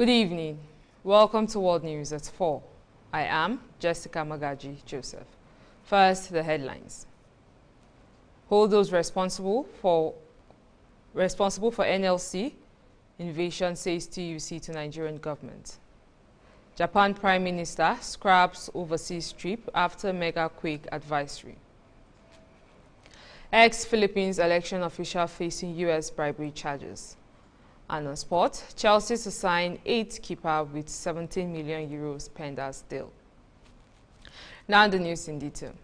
Good evening. Welcome to World News at 4. I am Jessica Magaji Joseph. First, the headlines. Hold those responsible for NLC invasion, says TUC to Nigerian government. Japan Prime Minister scraps overseas trip after mega quake advisory. Ex-Philippines election official facing U.S. bribery charges. And on sport, Chelsea to sign 8th keeper with 17 million euros penders deal. Now the news in detail.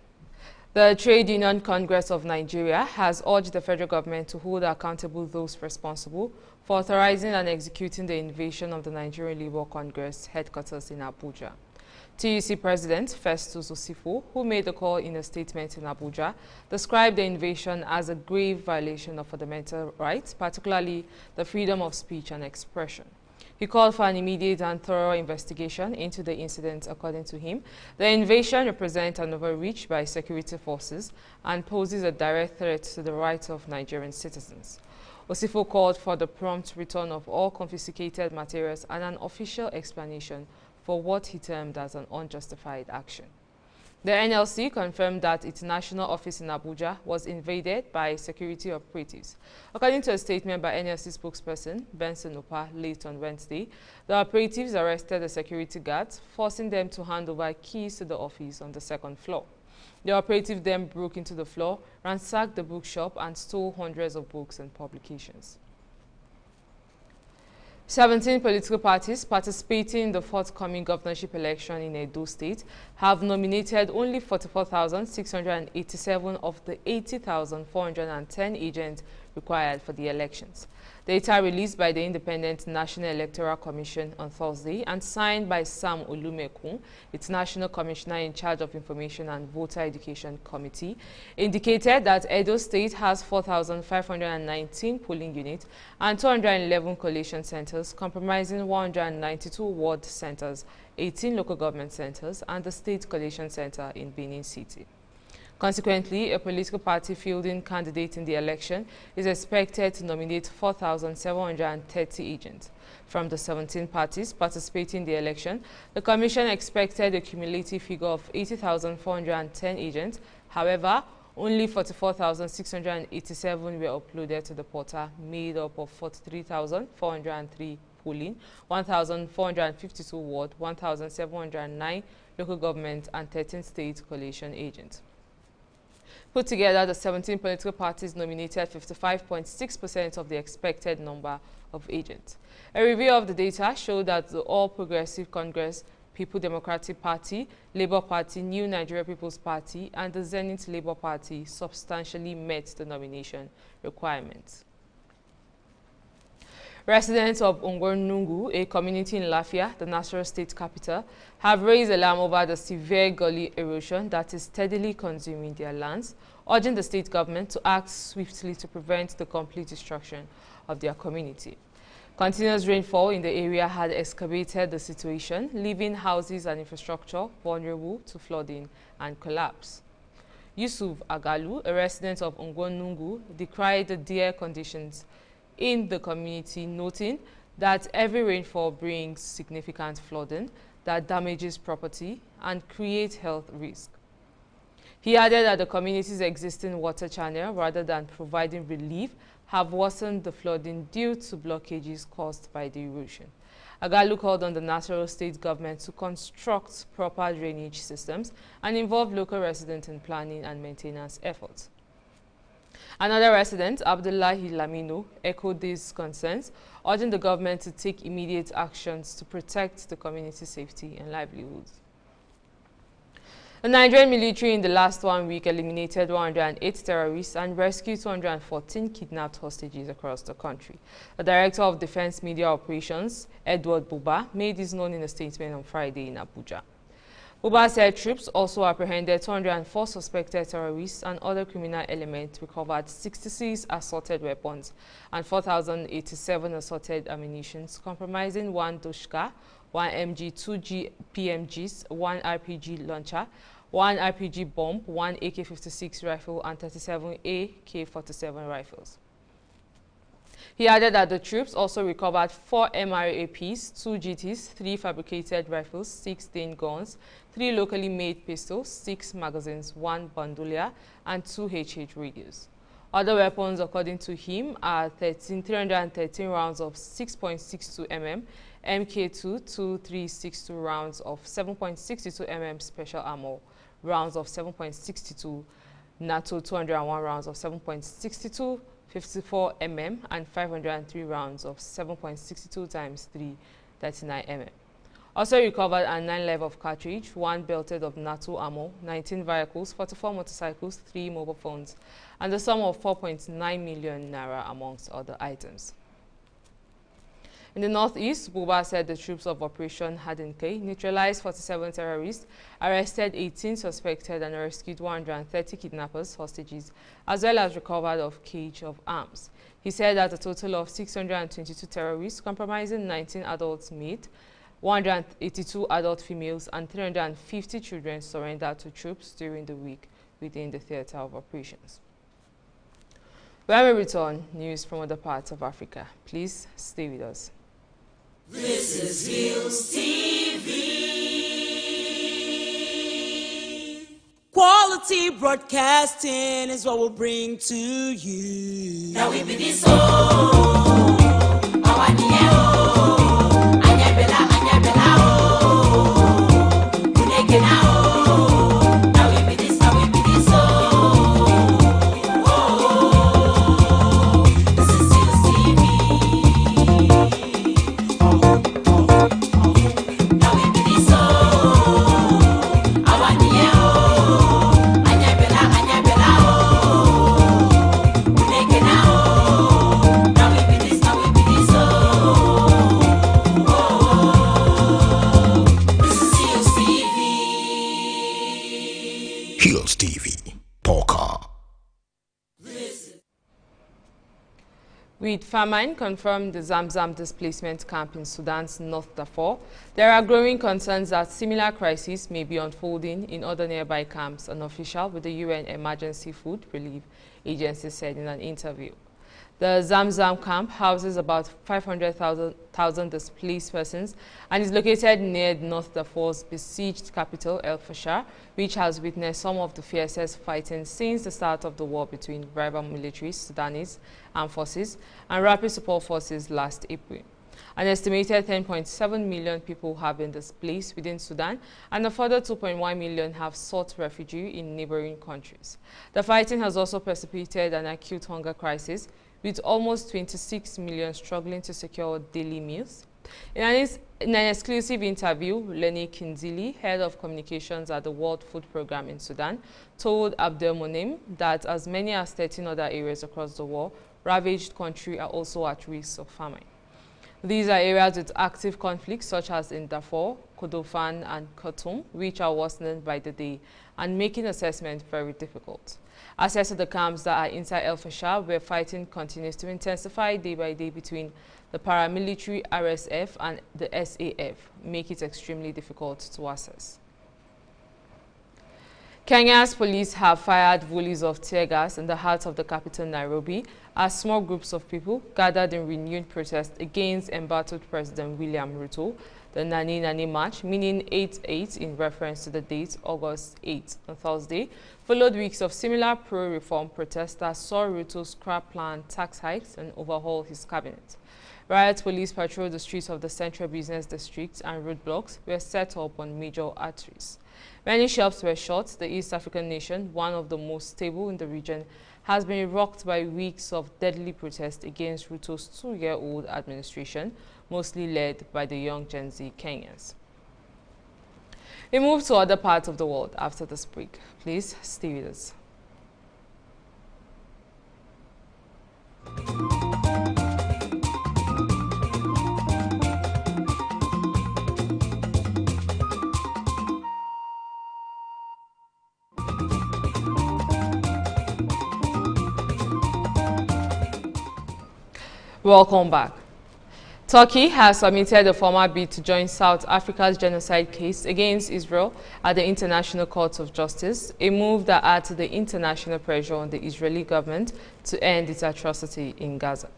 The Trade Union Congress of Nigeria has urged the federal government to hold accountable those responsible for authorizing and executing the invasion of the Nigerian Labour Congress headquarters in Abuja. TUC President Festus Osifo, who made the call in a statement in Abuja, described the invasion as a grave violation of fundamental rights, particularly the freedom of speech and expression. He called for an immediate and thorough investigation into the incident. According to him, the invasion represents an overreach by security forces and poses a direct threat to the rights of Nigerian citizens. Osifo called for the prompt return of all confiscated materials and an official explanation for what he termed as an unjustified action. The NLC confirmed that its national office in Abuja was invaded by security operatives. According to a statement by NLC spokesperson Benson Opa late on Wednesday, the operatives arrested the security guards, forcing them to hand over keys to the office on the second floor. The operative then broke into the floor, ransacked the bookshop, and stole hundreds of books and publications. 17 political parties participating in the forthcoming governorship election in Edo State have nominated only 44,687 of the 80,410 agents required for the elections. Data released by the Independent National Electoral Commission on Thursday and signed by Sam Olumekun, its National Commissioner in charge of Information and Voter Education Committee, indicated that Edo State has 4,519 polling units and 211 collation centers, comprising 192 ward centers, 18 local government centers, and the State Collation Center in Benin City. Consequently, a political party fielding candidates in the election is expected to nominate 4,730 agents. From the 17 parties participating in the election, the Commission expected a cumulative figure of 80,410 agents. However, only 44,687 were uploaded to the portal, made up of 43,403 polling, 1,452 ward, 1,709 local government, and 13 state collation agents. Put together, the 17 political parties nominated 55.6% of the expected number of agents. A review of the data showed that the All Progressive Congress, People Democratic Party, Labour Party, New Nigeria People's Party, and the Zenith Labour Party substantially met the nomination requirements. Residents of Ungwernungu, a community in Lafia, the Nasarawa state capital, have raised alarm over the severe gully erosion that is steadily consuming their lands, urging the state government to act swiftly to prevent the complete destruction of their community. Continuous rainfall in the area had excavated the situation, leaving houses and infrastructure vulnerable to flooding and collapse. Yusuf Agalu, a resident of Ungwernungu, decried the dire conditions in the community, noting that every rainfall brings significant flooding that damages property and creates health risk. He added that the community's existing water channel, rather than providing relief, have worsened the flooding due to blockages caused by the erosion. Agalu called on the Nasarawa state government to construct proper drainage systems and involve local residents in planning and maintenance efforts. Another resident, Abdullahi Lamino, echoed these concerns, urging the government to take immediate actions to protect the community's safety and livelihoods. The Nigerian military in the last 1 week eliminated 108 terrorists and rescued 214 kidnapped hostages across the country. The Director of Defense Media Operations, Edward Buba, made this known in a statement on Friday in Abuja. Buba said troops also apprehended 204 suspected terrorists and other criminal elements, recovered 66 assorted weapons and 4,087 assorted ammunition, comprising 1 Doshka, 1 MG, 2 PMGs, 1 RPG launcher, 1 RPG bomb, 1 AK-56 rifle, and 37 AK-47 rifles. He added that the troops also recovered 4 MRAPs, 2 GTs, 3 fabricated rifles, 6 stained guns, 3 locally made pistols, 6 magazines, 1 bandolier, and 2 HH radios. Other weapons, according to him, are 313 rounds of 6.62 mm, MK2, 2362 rounds of 7.62 mm special ammo, rounds of 7.62, NATO 201 rounds of 7.62, 54 mm, and 503 rounds of 7.62 times 339 mm. Also recovered a 9 level of cartridge, 1 belted of NATO ammo, 19 vehicles, 44 motorcycles, 3 mobile phones, and the sum of 4.9 million naira amongst other items. In the northeast, Buba said the troops of Operation Hadinke neutralized 47 terrorists, arrested 18 suspected, and rescued 130 kidnappers, hostages, as well as recovered a cage of arms. He said that a total of 622 terrorists, comprising 19 adults made, 182 adult females, and 350 children surrendered to troops during the week within the theater of operations. When we return, news from other parts of Africa. Please stay with us. This is Hillstv. Quality broadcasting is what we'll bring to you. Now we be this Hillstv, Poker. With famine confirmed the Zamzam displacement camp in Sudan's North Darfur, there are growing concerns that similar crises may be unfolding in other nearby camps, an official with the UN Emergency Food Relief Agency said in an interview. The Zamzam camp houses about 500,000 displaced persons and is located near North Darfur's besieged capital, El Fasher, which has witnessed some of the fiercest fighting since the start of the war between rival militaries, Sudanese armed forces, and rapid support forces last April. An estimated 10.7 million people have been displaced within Sudan, and a further 2.1 million have sought refuge in neighboring countries. The fighting has also precipitated an acute hunger crisis, with almost 26 million struggling to secure daily meals. In an exclusive interview, Lenny Kinzili, head of communications at the World Food Programme in Sudan, told Abdelmonem that as many as 13 other areas across the war-ravaged country are also at risk of famine. These are areas with active conflicts such as in Darfur, Kordofan, and Khartoum, which are worsening by the day and making assessment very difficult. Access to the camps that are inside El Fasher, where fighting continues to intensify day by day between the paramilitary RSF and the SAF, make it extremely difficult to access. Kenya's police have fired volleys of tear gas in the heart of the capital, Nairobi, as small groups of people gathered in renewed protest against embattled President William Ruto. The Nani Nani March, meaning 8/8 in reference to the date August 8 on Thursday, followed weeks of similar pro-reform protests that saw Ruto scrap plan tax hikes and overhaul his cabinet. Riot police patrolled the streets of the central business district, and roadblocks were set up on major arteries. Many shops were shut. The East African nation, one of the most stable in the region, has been rocked by weeks of deadly protest against Ruto's 2-year-old administration, mostly led by the young Gen Z Kenyans. We move to other parts of the world after this break. Please stay with us. Welcome back. Turkey has submitted a formal bid to join South Africa's genocide case against Israel at the International Court of Justice, a move that adds to the international pressure on the Israeli government to end its atrocity in Gaza.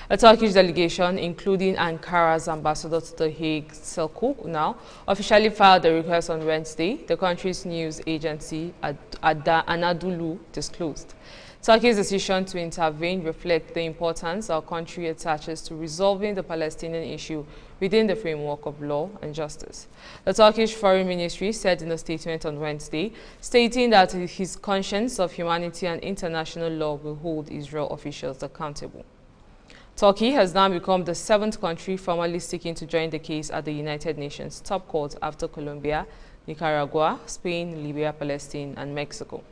A Turkish delegation, including Ankara's ambassador to The Hague, Selçuk Ünal, officially filed a request on Wednesday, the country's news agency Anadolu disclosed. Turkey's decision to intervene reflects the importance our country attaches to resolving the Palestinian issue within the framework of law and justice. The Turkish Foreign Ministry said in a statement on Wednesday, stating that his conscience of humanity and international law will hold Israel officials accountable. Turkey has now become the 7th country formally seeking to join the case at the United Nations top court after Colombia, Nicaragua, Spain, Libya, Palestine, and Mexico.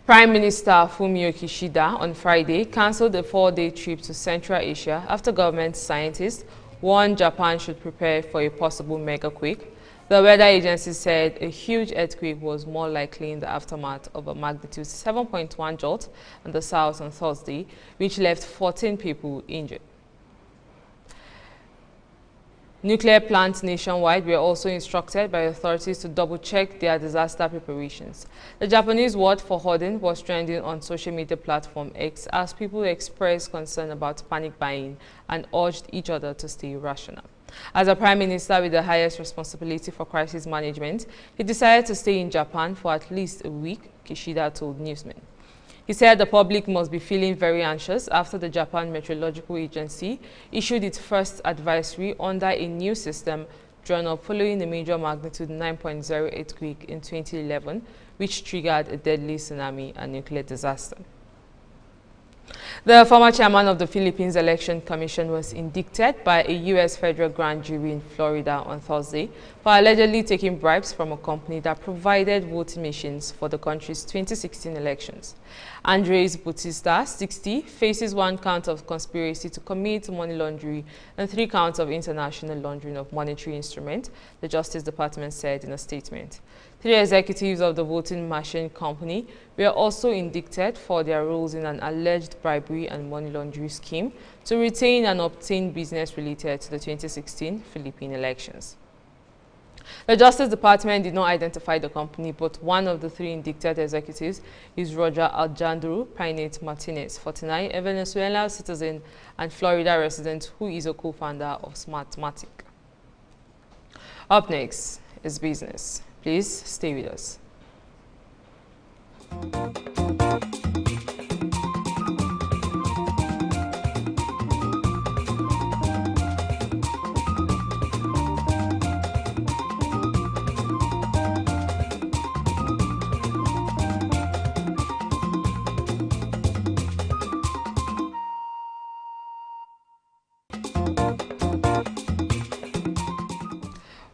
Prime Minister Fumio Kishida on Friday cancelled a 4-day trip to Central Asia after government scientists warned Japan should prepare for a possible megaquake. The weather agency said a huge earthquake was more likely in the aftermath of a magnitude 7.1 jolt in the south on Thursday, which left 14 people injured. Nuclear plants nationwide were also instructed by authorities to double-check their disaster preparations. The Japanese word for hoarding was trending on social media platform X as people expressed concern about panic buying and urged each other to stay rational. As a prime minister with the highest responsibility for crisis management, he decided to stay in Japan for at least a week, Kishida told newsmen. He said the public must be feeling very anxious after the Japan Meteorological Agency issued its first advisory under a new system drawn up following a major magnitude 9.0 earthquake in 2011, which triggered a deadly tsunami and nuclear disaster. The former chairman of the Philippines Election Commission was indicted by a U.S. federal grand jury in Florida on Thursday for allegedly taking bribes from a company that provided voting machines for the country's 2016 elections. Andres Bautista, 60, faces 1 count of conspiracy to commit money laundering and 3 counts of international laundering of monetary instruments, the Justice Department said in a statement. 3 executives of the voting machine company were also indicted for their roles in an alleged bribery and money laundering scheme to retain and obtain business related to the 2016 Philippine elections. The Justice Department did not identify the company, but one of the 3 indicted executives is Roger Alejandro Pinate Martinez, 49, a Venezuelan citizen and Florida resident who is a co-founder of Smartmatic. Up next is business. Please stay with us.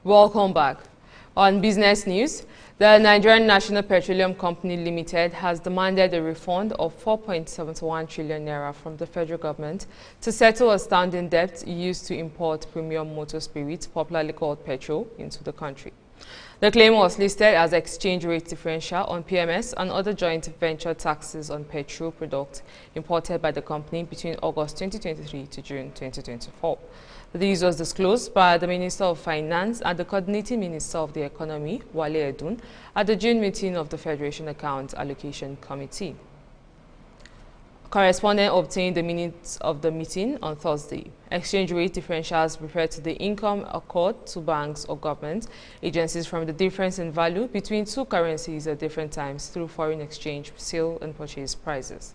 Welcome back. On business news, the Nigerian National Petroleum Company Limited has demanded a refund of 4.71 trillion naira from the federal government to settle a standing debt used to import premium motor spirits, popularly called petrol, into the country. The claim was listed as exchange rate differential on PMS and other joint venture taxes on petrol products imported by the company between August 2023 to June 2024. This was disclosed by the Minister of Finance and the Coordinating Minister of the Economy, Wale Edun, at the June meeting of the Federation Account Allocation Committee. Correspondent obtained the minutes of the meeting on Thursday. Exchange rate differentials refer to the income accrued to banks or government agencies from the difference in value between 2 currencies at different times through foreign exchange sale and purchase prices.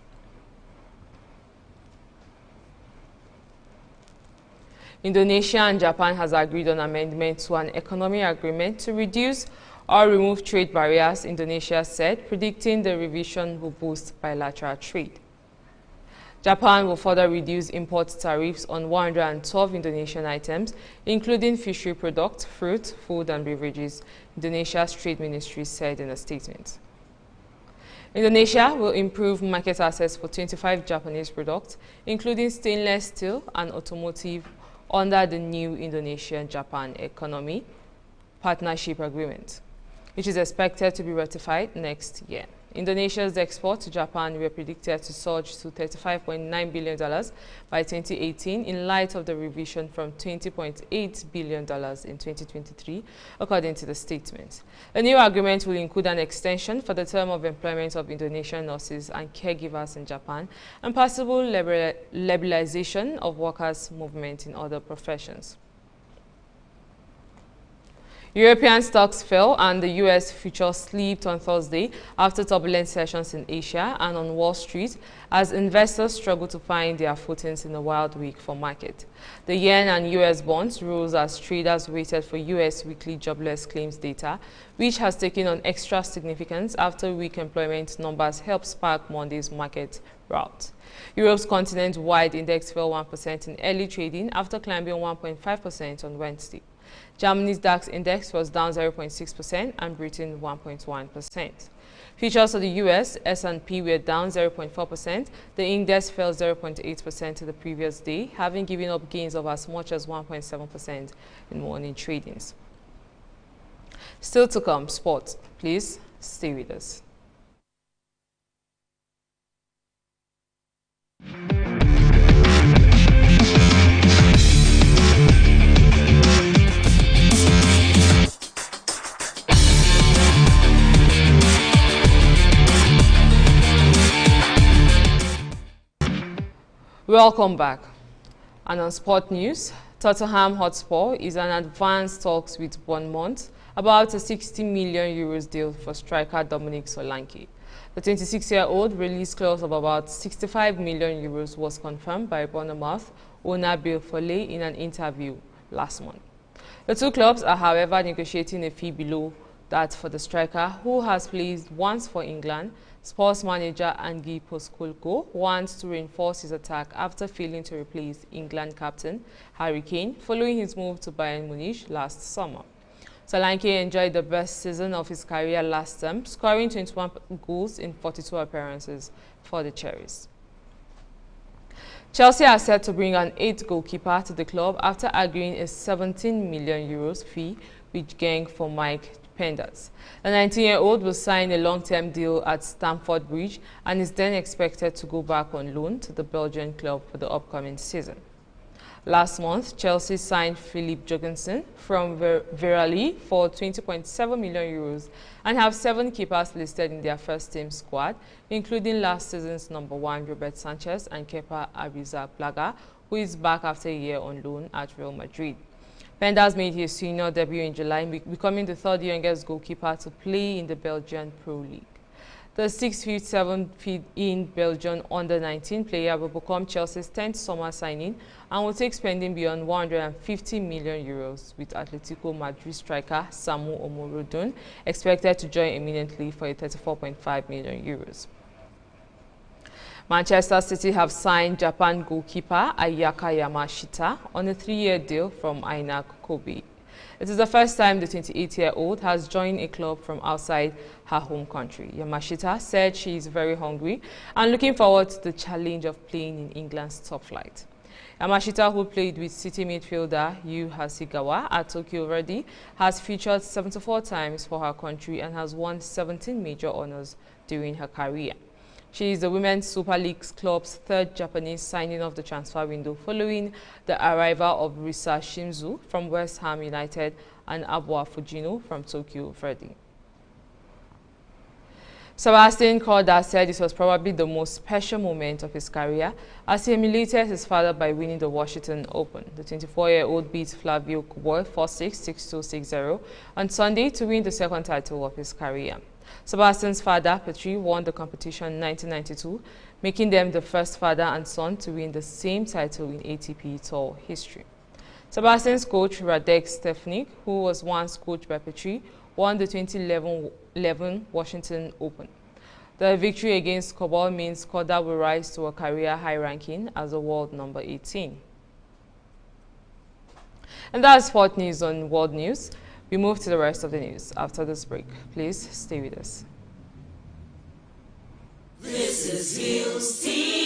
Indonesia and Japan has agreed on amendment to an economic agreement to reduce or remove trade barriers, Indonesia said, predicting the revision will boost bilateral trade. Japan will further reduce import tariffs on 112 Indonesian items, including fishery products, fruit, food and beverages, Indonesia's trade ministry said in a statement. Indonesia will improve market access for 25 Japanese products, including stainless steel and automotive, under the new Indonesia-Japan Economy Partnership Agreement, which is expected to be ratified next year. Indonesia's exports to Japan were predicted to surge to $35.9 billion by 2018 in light of the revision from $20.8 billion in 2023, according to the statement. The new agreement will include an extension for the term of employment of Indonesian nurses and caregivers in Japan and possible liberalization of workers' movement in other professions. European stocks fell and the U.S. futures slipped on Thursday after turbulent sessions in Asia and on Wall Street as investors struggled to find their footings in a wild week for market. The yen and U.S. bonds rose as traders waited for U.S. weekly jobless claims data, which has taken on extra significance after weak employment numbers helped spark Monday's market rout. Europe's continent-wide index fell 1% in early trading after climbing 1.5% on Wednesday. Germany's DAX index was down 0.6% and Britain 1.1%. Futures of the US, S&P were down 0.4%. The index fell 0.8% to the previous day, having given up gains of as much as 1.7% in morning tradings. Still to come, sports. Please stay with us. Welcome back. And on sport news, Tottenham Hotspur is in advanced talks with Bournemouth about a €60 million deal for striker Dominic Solanke. The 26-year-old release clause of about €65 million was confirmed by Bournemouth owner Bill Foley in an interview last month. The two clubs are, however, negotiating a fee below that for the striker, who has played once for England. Sports manager Angie Postecoglou wants to reinforce his attack after failing to replace England captain Harry Kane following his move to Bayern Munich last summer. Solanke enjoyed the best season of his career last term, scoring 21 goals in 42 appearances for the Cherries. Chelsea are set to bring an 8th goalkeeper to the club after agreeing a €17 million fee with Genk for Mike Penders. The 19-year-old will sign a long-term deal at Stamford Bridge and is then expected to go back on loan to the Belgian club for the upcoming season. Last month, Chelsea signed Philip Jorgensen from Verali for €20.7 million and have 7 keepers listed in their first-team squad, including last season's number 1 Robert Sanchez and Kepa Arrizabalaga, who is back after a year on loan at Real Madrid. Penders made his senior debut in July, becoming the 3rd youngest goalkeeper to play in the Belgian Pro League. The 6'7" in Belgian under-19 player will become Chelsea's 10th summer signing and will take spending beyond €150 million, with Atletico Madrid striker Samu Omorudun expected to join imminently for a €34.5 million. Manchester City have signed Japan goalkeeper Ayaka Yamashita on a 3-year deal from Ainak Kobe. It is the first time the 28-year-old has joined a club from outside her home country. Yamashita said she is very hungry and looking forward to the challenge of playing in England's top flight. Yamashita, who played with City midfielder Yu Hasegawa at Tokyo Verdy, has featured 74 times for her country and has won 17 major honors during her career. She is the Women's Super League club's 3rd Japanese signing of the transfer window following the arrival of Risa Shimizu from West Ham United and Abua Fujino from Tokyo Verdy. Sebastian Korda said this was probably the most special moment of his career as he emulated his father by winning the Washington Open. The 24-year-old beat Flavio Cobollo 4-6, 6-2, 6-0 on Sunday to win the 2nd title of his career. Sebastian's father, Petri, won the competition in 1992, making them the first father and son to win the same title in ATP Tour history. Sebastian's coach, Radek Stefanik, who was once coached by Petri, won the 2011 Washington Open. The victory against Cobollo means Korda will rise to a career high ranking as a world number 18. And that's sport news on World News. We move to the rest of the news after this break. Please stay with us. This is Hillstv.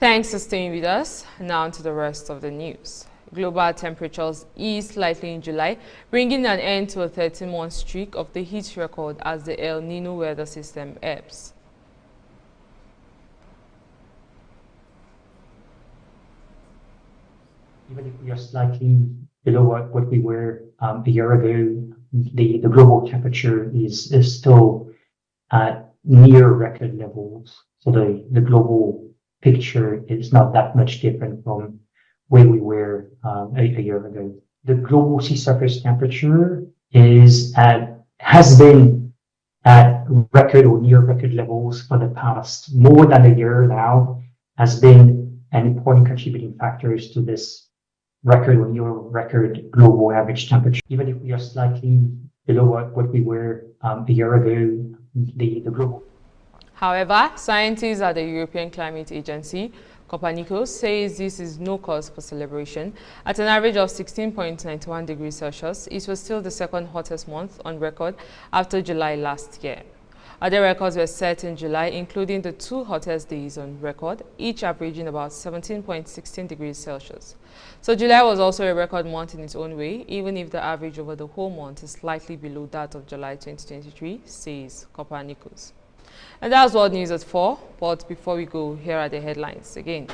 Thanks for staying with us. Now to the rest of the news. Global temperatures eased slightly in July, bringing an end to a 13-month streak of the heat record as the El Nino weather system ebbs. Even if we are slightly below what we were a year ago, the global temperature is still at near record levels. So the global picture is not that much different from where we were a year ago. The global sea surface temperature has been at record or near record levels for the past more than a year now, has been an important contributing factors to this record or near record global average temperature. Even if we are slightly below what we were a year ago, the global. However, scientists at the European Climate Agency, Copernicus, says this is no cause for celebration. At an average of 16.91 degrees Celsius, it was still the second hottest month on record after July last year. Other records were set in July, including the 2 hottest days on record, each averaging about 17.16 degrees Celsius. So July was also a record month in its own way, even if the average over the whole month is slightly below that of July 2023, says Copernicus. And that's World News at 4, but before we go, here are the headlines again.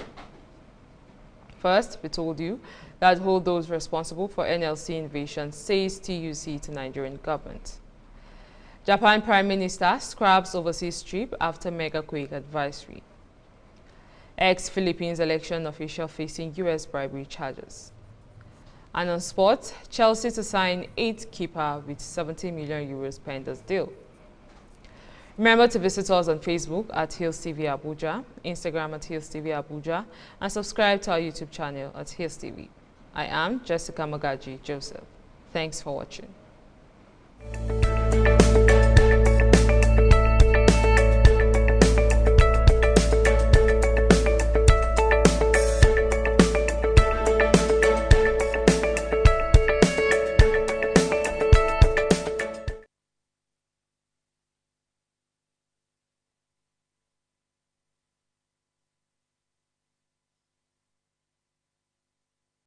First, we told you that hold those responsible for NLC invasion, says TUC to Nigerian government. Japan Prime Minister scraps overseas trip after mega quake advisory. Ex-Philippines election official facing U.S. bribery charges. And on sports, Chelsea to sign 8th keeper with 70 million euros Penders deal. Remember to visit us on Facebook at Hillstv Abuja, Instagram at Hillstv Abuja, and subscribe to our YouTube channel at Hillstv. I am Jessica Magaji Joseph. Thanks for watching.